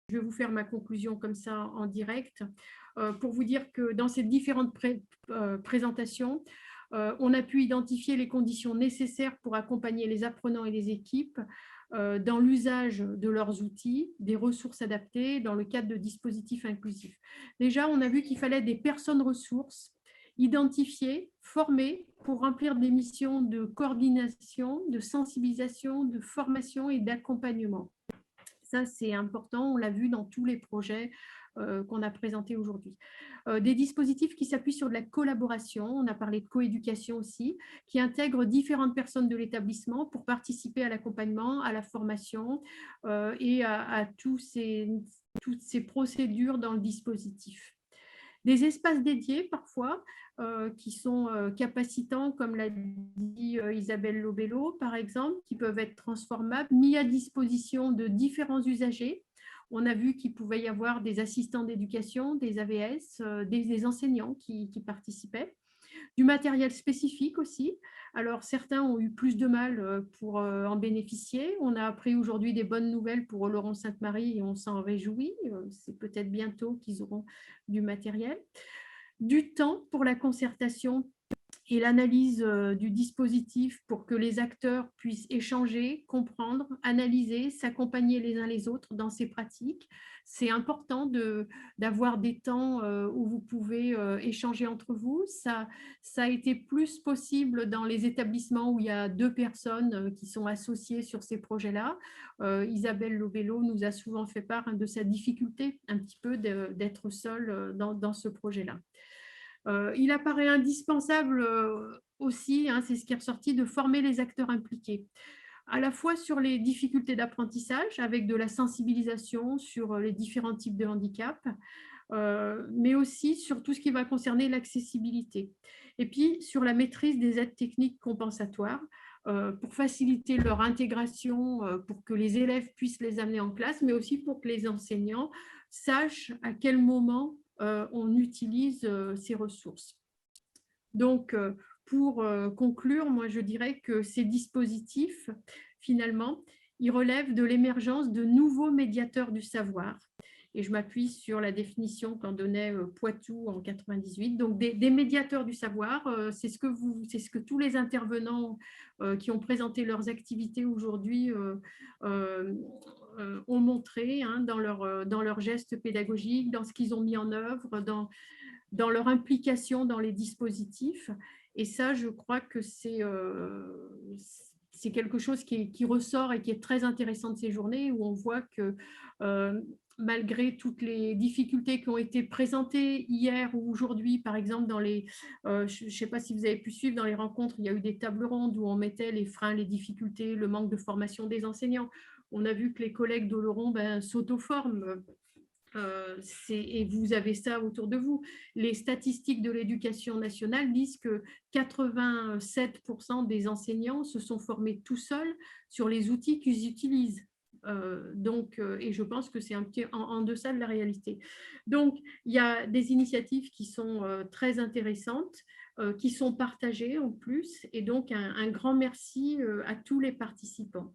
je vais vous faire ma conclusion comme ça en direct, pour vous dire que dans ces différentes présentations, on a pu identifier les conditions nécessaires pour accompagner les apprenants et les équipes dans l'usage de leurs outils, des ressources adaptées dans le cadre de dispositifs inclusifs. Déjà, on a vu qu'il fallait des personnes ressources identifiées, formées pour remplir des missions de coordination, de sensibilisation, de formation et d'accompagnement. Ça, c'est important, on l'a vu dans tous les projets qu'on a présentés aujourd'hui. Des dispositifs qui s'appuient sur de la collaboration, on a parlé de coéducation aussi, qui intègrent différentes personnes de l'établissement pour participer à l'accompagnement, à la formation et à toutes ces procédures dans le dispositif. Des espaces dédiés parfois qui sont capacitants, comme l'a dit Isabelle Lobello, par exemple, qui peuvent être transformables, mis à disposition de différents usagers. On a vu qu'il pouvait y avoir des assistants d'éducation, des AVS, des enseignants qui participaient. Du matériel spécifique aussi. Alors, certains ont eu plus de mal pour en bénéficier. On a appris aujourd'hui des bonnes nouvelles pour Oloron-Sainte-Marie et on s'en réjouit. C'est peut-être bientôt qu'ils auront du matériel. Du temps pour la concertation et l'analyse du dispositif pour que les acteurs puissent échanger, comprendre, analyser, s'accompagner les uns les autres dans ces pratiques. C'est important d'avoir des temps où vous pouvez échanger entre vous. Ça a été plus possible dans les établissements où il y a 2 personnes qui sont associées sur ces projets-là. Isabelle Lobello nous a souvent fait part de sa difficulté un petit peu d'être seule dans ce projet-là. Il apparaît indispensable aussi, c'est ce qui est ressorti, de former les acteurs impliqués, à la fois sur les difficultés d'apprentissage, avec de la sensibilisation sur les différents types de handicap, mais aussi sur tout ce qui va concerner l'accessibilité. Et puis, sur la maîtrise des aides techniques compensatoires, pour faciliter leur intégration, pour que les élèves puissent les amener en classe, mais aussi pour que les enseignants sachent à quel moment on utilise ces ressources. Donc, pour conclure, moi, je dirais que ces dispositifs, finalement, ils relèvent de l'émergence de nouveaux médiateurs du savoir. Et je m'appuie sur la définition qu'en donnait Poitou en 98. Donc, des médiateurs du savoir, c'est ce que tous les intervenants qui ont présenté leurs activités aujourd'hui ont montré dans leur gestes pédagogiques, dans ce qu'ils ont mis en œuvre, dans leur implication dans les dispositifs. Et ça, je crois que c'est quelque chose qui ressort et qui est très intéressant de ces journées, où on voit que malgré toutes les difficultés qui ont été présentées hier ou aujourd'hui, par exemple, je ne sais pas si vous avez pu suivre dans les rencontres, il y a eu des tables rondes où on mettait les freins, les difficultés, le manque de formation des enseignants. On a vu que les collègues d'Oloron s'auto-forment. Et vous avez ça autour de vous. Les statistiques de l'éducation nationale disent que 87% des enseignants se sont formés tout seuls sur les outils qu'ils utilisent. Et je pense que c'est un petit en deçà de la réalité. Donc, il y a des initiatives qui sont très intéressantes, qui sont partagées en plus. Et donc, un grand merci à tous les participants.